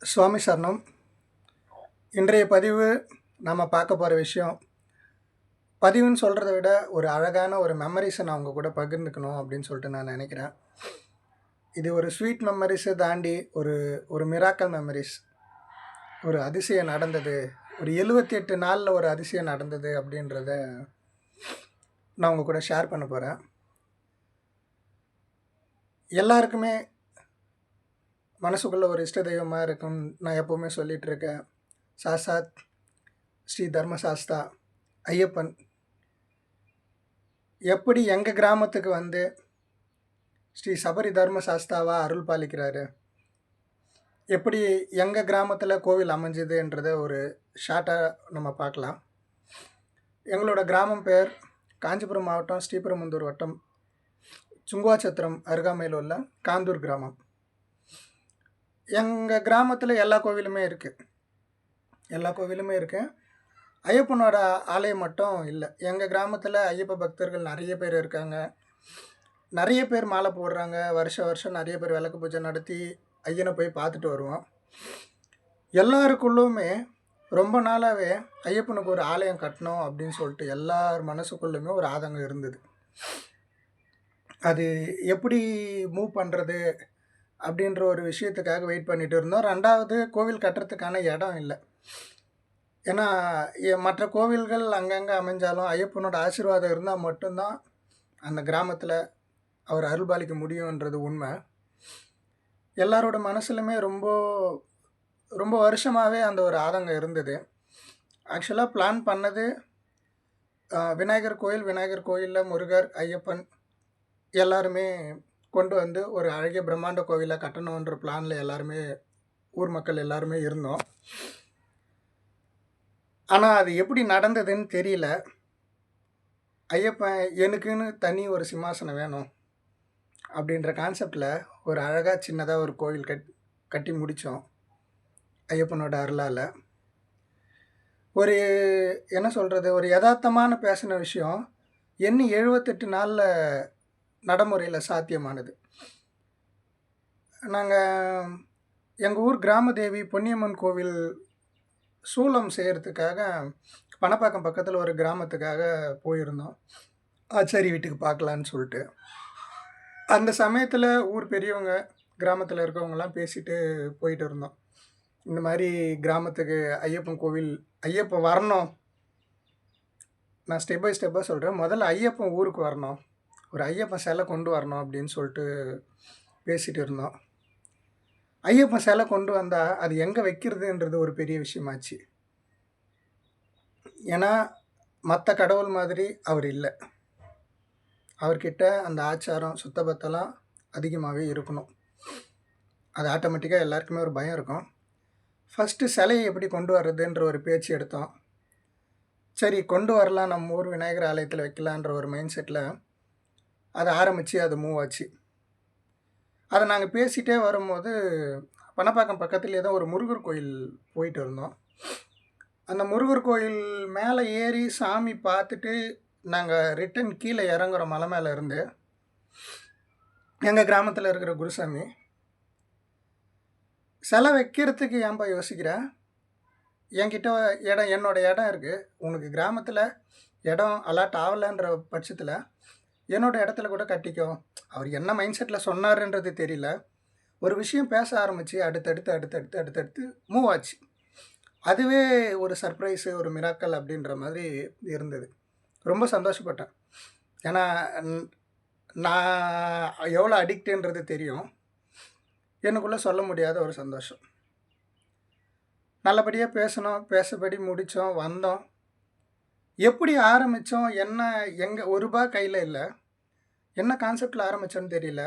சுவாமி சரணம். இன்றைய பதிவு நம்ம பார்க்க போகிற விஷயம், பதிவுன்னு சொல்கிறத விட ஒரு அழகான ஒரு மெமரிஸை நான் உங்கள் கூட பகிர்ந்துக்கணும் அப்படின்னு சொல்லிட்டு நான் நினைக்கிறேன். இது ஒரு ஸ்வீட் மெமரிஸை தாண்டி ஒரு ஒரு மிராக்கல் மெமரிஸ். ஒரு அதிசயம் நடந்தது, ஒரு 78 நாளில் ஒரு அதிசயம் நடந்தது அப்படின்றத நான் உங்கள் கூட ஷேர் பண்ண போகிறேன். எல்லாருக்குமே மனசுக்குள்ளே ஒரு இஷ்ட தெய்வமாக இருக்கும். நான் எப்போவுமே சொல்லிகிட்டு இருக்கேன், சாசாத் ஸ்ரீ தர்மசாஸ்தா ஐயப்பன் எப்படி எங்கள் கிராமத்துக்கு வந்து ஸ்ரீ சபரி தர்மசாஸ்தாவா அருள் பாலிக்கிறாரு, எப்படி எங்கள் கிராமத்தில் கோவில் அமைஞ்சுதுன்றதை ஒரு ஷார்ட்டாக நம்ம பார்க்கலாம். எங்களோட கிராமம் பேர் காஞ்சிபுரம் மாவட்டம் ஸ்ரீபெரும்புதூர் வட்டம் சுங்குவாச்சத்திரம் அருகாமையில் உள்ள காந்தூர் கிராமம். எங்கள் கிராமத்தில் எல்லா கோவிலுமே இருக்குது. ஐயப்பனோட ஆலயம் மட்டும் இல்லை. எங்கள் கிராமத்தில் ஐயப்ப பக்தர்கள் நிறைய பேர் இருக்காங்க. நிறைய பேர் மாலை போடுறாங்க. வருஷம் நிறைய பேர் விளக்கு பூஜை நடத்தி ஐயனை போய் பார்த்துட்டு வருவோம். எல்லாருக்குள்ளுமே ரொம்ப நாளாகவே ஐயப்பனுக்கு ஒரு ஆலயம் கட்டணும் அப்படின்னு சொல்லிட்டு எல்லார் மனசுக்குள்ளுமே ஒரு ஆதங்கம் இருந்தது. அது எப்படி மூவ் பண்ணுறது அப்படின்ற ஒரு விஷயத்துக்காக வெயிட் பண்ணிட்டு இருந்தோம். ரெண்டாவது, கோவில் கட்டுறதுக்கான இடம் இல்லை. ஏன்னா மற்ற கோவில்கள் அங்கங்கே அமைஞ்சாலும் ஐயப்பனோட ஆசீர்வாதம் இருந்தால் மட்டும்தான் அந்த கிராமத்தில் அவர் அருள்பாலிக்க முடியுன்றது உண்மை. எல்லாரோட மனசுலையுமே ரொம்ப ரொம்ப வருஷமாகவே அந்த ஒரு ஆதங்கம் இருந்தது. ஆக்சுவலாக பிளான் பண்ணது விநாயகர் கோயிலில் முருகர், ஐயப்பன் எல்லாருமே கொண்டு வந்து ஒரு அழகிய பிரம்மாண்ட கோவிலை கட்டணுன்ற பிளானில் எல்லாருமே ஊர் மக்கள் எல்லாருமே இருந்தோம். ஆனால் அது எப்படி நடந்ததுன்னு தெரியல. ஐயப்பன் எனக்குன்னு தனி ஒரு சிம்மாசனம் வேணும் அப்படின்ற கான்செப்டில் ஒரு அழகாக சின்னதாக ஒரு கோவில் கட்டி முடித்தோம் ஐயப்பனோட அருளால். ஒரு என்ன சொல்கிறது, ஒரு யதார்த்தமான பேசின விஷயம் எண்ணி 78 நாளில் நடைமுறையில் சாத்தியமானது. நாங்கள் எங்கள் ஊர் கிராமதேவி பொன்னியம்மன் கோவில் சூலம் செய்கிறதுக்காக பணப்பாக்கம் பக்கத்தில் ஒரு கிராமத்துக்காக போயிருந்தோம், ஆச்சாரி வீட்டுக்கு பார்க்கலான்னு சொல்லிட்டு. அந்த சமயத்தில் ஊர் பெரியவங்க, கிராமத்தில் இருக்கவங்கலாம் பேசிட்டு போயிட்டு இருந்தோம். இந்த மாதிரி கிராமத்துக்கு ஐயப்பன் வரணும். நான் ஸ்டெப் பை ஸ்டெப்பாக சொல்கிறேன். முதல்ல ஐயப்பன் ஊருக்கு வரணும், ஒரு ஐயப்பன் சிலை கொண்டு வரணும் அப்படின்னு சொல்லிட்டு பேசிகிட்டு இருந்தோம். ஐயப்பன் சிலை கொண்டு வந்தால் அது எங்கே வைக்கிறதுன்றது ஒரு பெரிய விஷயமாச்சு. ஏன்னா மற்ற கடவுள் மாதிரி அவர் இல்லை. அவர்கிட்ட அந்த ஆச்சாரம் சுத்தபத்தெல்லாம் அதிகமாகவே இருக்கணும். அது ஆட்டோமேட்டிக்காக எல்லாருக்குமே ஒரு பயம் இருக்கும். ஃபஸ்ட்டு சிலையை எப்படி கொண்டு வர்றதுன்ற ஒரு பேச்சு எடுத்தோம். சரி, கொண்டு வரலாம், நம்ம ஊர் விநாயகர் ஆலயத்தில் வைக்கலான்ற ஒரு மைண்ட் செட்டில் அதை ஆரம்பித்து அது மூவ் ஆச்சு. அதை நாங்கள் பேசிகிட்டே வரும்போது பணப்பாக்கம் பக்கத்தில் ஏதோ ஒரு முருகர் கோயில் போயிட்டு இருந்தோம். அந்த முருகர் கோயில் மேலே ஏறி சாமி பார்த்துட்டு நாங்கள் ரிட்டன் கீழே இறங்குறோம். மலை மேலே இருந்து எங்கள் கிராமத்தில் இருக்கிற குருசாமி, சிலை வைக்கிறதுக்கு ஏன்பா யோசிக்கிறேன், என்கிட்ட இடம், என்னோடய இடம் இருக்குது, உனக்கு கிராமத்தில் இடம் அலாட் ஆகலைன்ற பட்சத்தில் என்னோடய இடத்துல கூட கட்டிக்கோ. அவர் என்ன மைண்ட் செட்டில் சொன்னார்ன்றது தெரியல. ஒரு விஷயம் பேச ஆரம்பித்து அடுத்தடுத்து மூவ் ஆச்சு. அதுவே ஒரு சர்ப்ரைஸு, ஒரு மிராக்கல் அப்படின்ற மாதிரி இருந்தது. ரொம்ப சந்தோஷப்பட்டேன். ஏன்னா நான் எவ்வளோ அடிக்ட்டுன்றது தெரியும். எனக்குள்ளே சொல்ல முடியாத ஒரு சந்தோஷம். நல்லபடியாக பேசணும், பேசபடி முடித்தோம், வந்தோம். எப்படி ஆரம்பித்தோம், என்ன எங்கள் ₹1 கையில் இல்லை, என்ன கான்செப்டில் ஆரம்பித்தோன்னு தெரியல.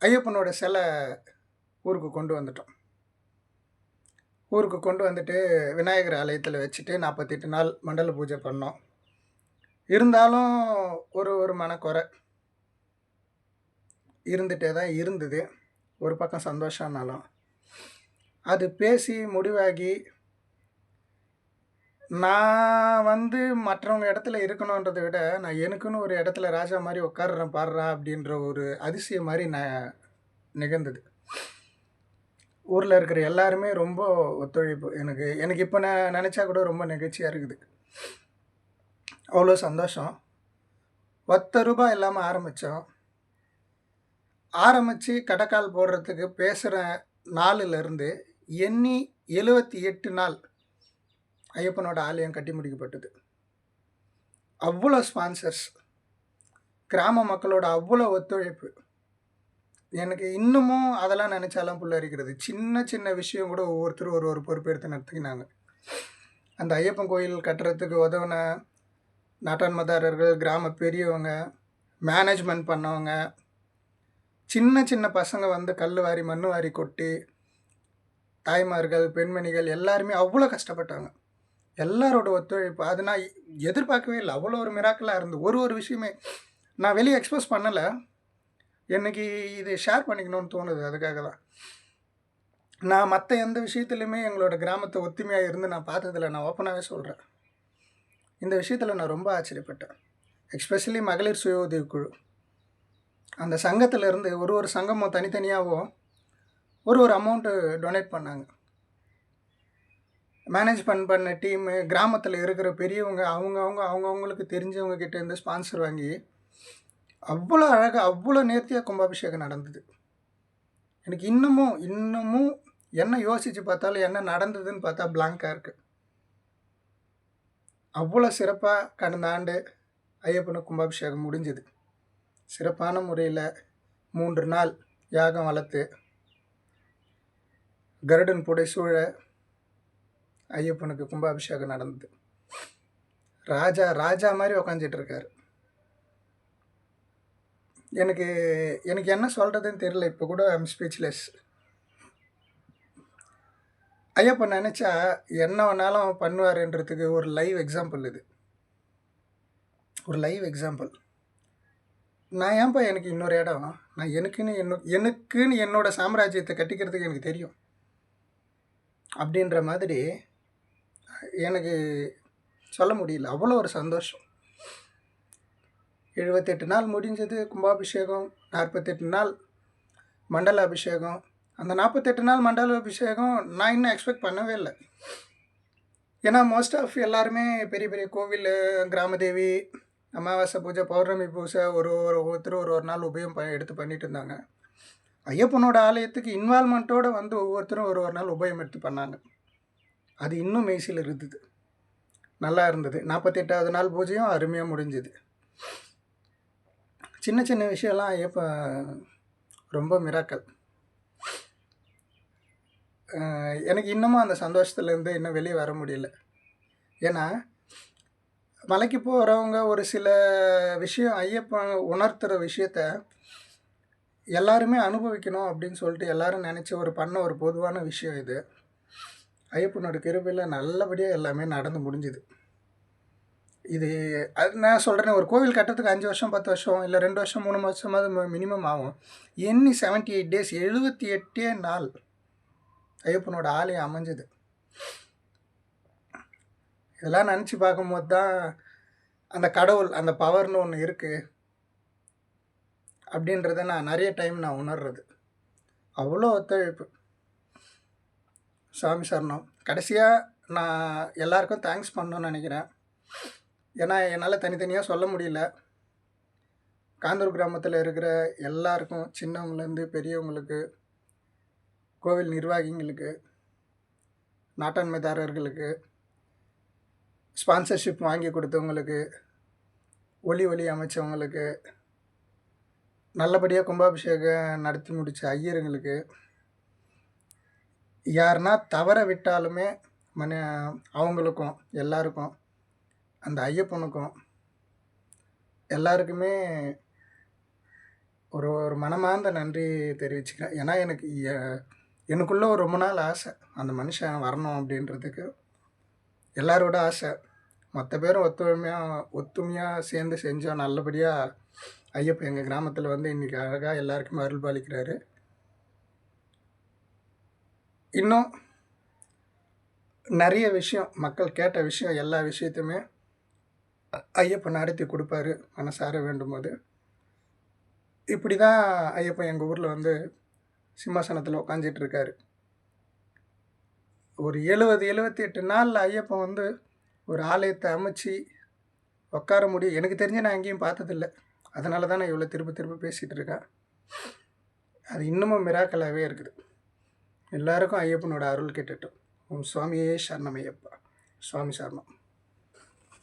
ஐயப்பனோட சிலை ஊருக்கு கொண்டு வந்துட்டோம். ஊருக்கு கொண்டு வந்துட்டு விநாயகர் ஆலயத்தில் வச்சுட்டு 48 நாள் மண்டல பூஜை பண்ணோம். இருந்தாலும் ஒரு மனக்குறை இருந்துகிட்டே தான் இருந்தது. ஒரு பக்கம் சந்தோஷம்னாலும் அது பேசி முடிவாகி நான் மற்றவங்க இடத்துல இருக்கணுன்றதை விட நான் எனக்குன்னு ஒரு இடத்துல ராஜா மாதிரி உட்காடுறேன் பாடுறா அப்படின்ற ஒரு அதிசயம் மாதிரி நான் நிகழ்ந்தது. ஊரில் இருக்கிற எல்லாருமே ரொம்ப ஒத்துழைப்பு. எனக்கு எனக்கு இப்போ நான் நினச்சா கூட ரொம்ப நெகிழ்ச்சியாக இருக்குது. அவ்வளோ சந்தோஷம். ரூபாய் இல்லாமல் ஆரம்பித்தோம். ஆரம்பித்து கடைக்கால் போடுறதுக்கு பேசுகிற நாளிலிருந்து எண்ணி 78 நாள் ஐயப்பனோட ஆலயம் கட்டி முடிக்கப்பட்டது. அவ்வளோ ஸ்பான்சர்ஸ், கிராம மக்களோட அவ்வளோ ஒத்துழைப்பு. எனக்கு இன்னமும் அதெல்லாம் நினச்சாலாம் புல்லரிக்கிறது. சின்ன சின்ன விஷயம் கூட ஒவ்வொருத்தரும் ஒரு ஒரு பொறுப்பெடுத்து நடத்திக்கினாங்க. அந்த ஐயப்பன் கோயில் கட்டுறதுக்கு உதவின நாட்டாண்மதாரர்கள், கிராம பெரியவங்க, மேனேஜ்மெண்ட் பண்ணவங்க, சின்ன சின்ன பசங்க வந்து கல் வாரி மண் வாரி கொட்டி, தாய்மார்கள், பெண்மணிகள் எல்லாருமே அவ்வளோ கஷ்டப்பட்டாங்க. எல்லாரோட ஒத்துழைப்பு அது நான் எதிர்பார்க்கவே இல்லை. அவ்வளோ ஒரு மிராக்கலாக இருந்து ஒரு விஷயமே நான் வெளியே எக்ஸ்பிரஸ் பண்ணலை. எனக்கு இது ஷேர் பண்ணிக்கணும்னு தோணுது. அதுக்காக தான் நான் மற்ற எந்த விஷயத்துலையுமே எங்களோட கிராமத்தை ஒத்துமையாக இருந்து நான் பார்த்ததில்ல. நான் ஓப்பனாகவே சொல்கிறேன். இந்த விஷயத்தில் நான் ரொம்ப ஆச்சரியப்பட்டேன். எஸ்பெஷலி மகளிர் சுய உதவி குழு, அந்த சங்கத்திலேருந்து ஒரு சங்கமும் தனித்தனியாகவும் ஒரு அமௌண்ட்டு டொனேட் பண்ணாங்க. மேனேஜ்மெண்ட் பண்ண டீமு, கிராமத்தில் இருக்கிற பெரியவங்க அவங்கவுங்களுக்கு தெரிஞ்சவங்க கிட்டேருந்து ஸ்பான்சர் வாங்கி அவ்வளோ அழகாக அவ்வளோ நேர்த்தியாக கும்பாபிஷேகம் நடந்தது. எனக்கு இன்னமும் என்ன யோசித்து பார்த்தாலும் என்ன நடந்ததுன்னு பார்த்தா பிளாங்காக இருக்குது. அவ்வளோ சிறப்பாக கடந்த ஆண்டு ஐயப்பனுக்கு கும்பாபிஷேகம் முடிஞ்சுது. சிறப்பான முறையில் 3 நாள் யாகம் வளர்த்து கருடன் புடைசூழ ஐயப்பனுக்கு கும்பாபிஷேகம் நடந்தது. ராஜா மாதிரி உக்காந்துட்டு இருக்காரு. எனக்கு என்ன சொல்கிறதுன்னு தெரியல. இப்போ கூட ஐம் ஸ்பீச்லெஸ். ஐயப்பன் நினச்சா என்ன வேணாலும் பண்ணுவாருன்றதுக்கு ஒரு லைவ் எக்ஸாம்பிள் இது. ஒரு லைவ் எக்ஸாம்பிள். நான் ஏன்ப்பா எனக்கு இன்னொரு இடம், நான் எனக்குன்னு என்னோட சாம்ராஜ்யத்தை கட்டிக்கிறதுக்கு எனக்கு தெரியும் அப்படின்ற மாதிரி எனக்கு சொல்ல முடியல. அவ்வளோ ஒரு சந்தோஷம். 78 நாள் முடிஞ்சது கும்பாபிஷேகம். 48 நாள் மண்டல அபிஷேகம். அந்த 48 நாள் மண்டல அபிஷேகம் நான் இன்னும் எக்ஸ்பெக்ட் பண்ணவே இல்லை. ஏன்னா மோஸ்ட் ஆஃப் எல்லாருமே பெரிய பெரிய கோவில், கிராமதேவி, அமாவாசை பூஜை, பௌர்ணமி பூஜை ஒவ்வொருத்தரும் ஒரு நாள் உபயம் எடுத்து பண்ணிட்டு இருந்தாங்க. ஐயப்பனோட ஆலயத்துக்கு இன்வால்மெண்ட்டோடு வந்து ஒவ்வொருத்தரும் ஒரு நாள் உபயம் எடுத்து பண்ணாங்க. அது இன்னும் மெய்சில் இருந்தது, நல்லா இருந்தது. 48வது நாள் பூஜையும் அருமையாக முடிஞ்சுது. சின்ன சின்ன விஷயம்லாம் ஐயப்பன் ரொம்ப மிராக்கல். எனக்கு இன்னமும் அந்த சந்தோஷத்துலேருந்து இன்னும் வெளியே வர முடியல. ஏன்னா மலைக்கு போகிறவங்க ஒரு சில விஷயம் ஐயப்பன் உணர்த்துகிற விஷயத்த எல்லாருமே அனுபவிக்கணும் அப்படின்னு சொல்லிட்டு எல்லாரும் நினச்சி பண்ண ஒரு பொதுவான விஷயம் இது. ஐயப்பனோட கிருபையில் நல்லபடியாக எல்லாமே நடந்து முடிஞ்சுது. இது அது நான் சொல்கிறேன், ஒரு கோவில் கட்டுறதுக்கு 5 வருஷம் 10 வருஷம் இல்லை 2 வருஷம் 3 வருஷமாவது மினிமம் ஆகும். 78 டேஸ் 78 நாள் ஐயப்பனோட ஆலயம் அமைஞ்சது. இதெல்லாம் நினச்சி பார்க்கும்போது தான் அந்த கடவுள், அந்த பவர்னு ஒன்று இருக்குது அப்படின்றத நான் நிறைய டைம் நான் உணர்றது. அவ்வளோ ஒத்துழைப்பு. சாமி சரணம். கடைசியாக நான் எல்லாருக்கும் தேங்க்ஸ் பண்ணணும்னு நினைக்கிறேன். ஏன்னா என்னால் தனித்தனியாக சொல்ல முடியல. காந்தூர் கிராமத்தில் இருக்கிற எல்லாருக்கும், சின்னவங்கலேருந்து பெரியவங்களுக்கு, கோவில் நிர்வாகிங்களுக்கு, நாட்டாண்மைதாரர்களுக்கு, ஸ்பான்சர்ஷிப் வாங்கி கொடுத்தவங்களுக்கு, ஒளி அமைச்சவங்களுக்கு, நல்லபடியாக கும்பாபிஷேகம் நடத்தி முடித்த ஐயருங்களுக்கு, யாருன்னா தவற விட்டாலுமே அவங்களுக்கும் எல்லாருக்கும், அந்த ஐயப்பனுக்கும் எல்லாருக்குமே ஒரு மனமார்ந்த நன்றி தெரிவிச்சுக்கிறேன். ஏன்னா எனக்குள்ளே ரொம்ப நாள் ஆசை அந்த மனுஷன் வரணும் அப்படின்றதுக்கு. எல்லாரோட ஆசை. மற்ற பேரும் ஒத்துமையாக சேர்ந்து செஞ்சோம். நல்லபடியாக ஐயப்பன் எங்கள் கிராமத்தில் வந்து இன்றைக்கி அழகாக எல்லாருக்குமே அருள் பாலிக்கிறாரு. இன்னும் நிறைய விஷயம், மக்கள் கேட்ட விஷயம், எல்லா விஷயத்தையுமே ஐயப்பன் நடத்தி கொடுப்பாரு மனசார வேண்டும் போது. இப்படி தான் ஐயப்பன் எங்கள் ஊரில் வந்து சிம்மாசனத்தில் உட்காந்துட்டு இருக்காரு. ஒரு 78 நாளில் ஐயப்பன் வந்து ஒரு ஆலயத்தை அமைச்சு உட்கார முடியும். எனக்கு தெரிஞ்சு நான் எங்கேயும் பார்த்ததில்ல. அதனால தான் நான் இவ்வளோ திரும்ப திரும்ப பேசிகிட்டு இருக்கேன். அது இன்னமும் மிராக்கலாகவே இருக்குது. எல்லாருக்கும் ஐயப்பனோட அருள் கிட்டட்டும். ஓம் சுவாமியே சரணமையப்பா. சுவாமி சரணம்.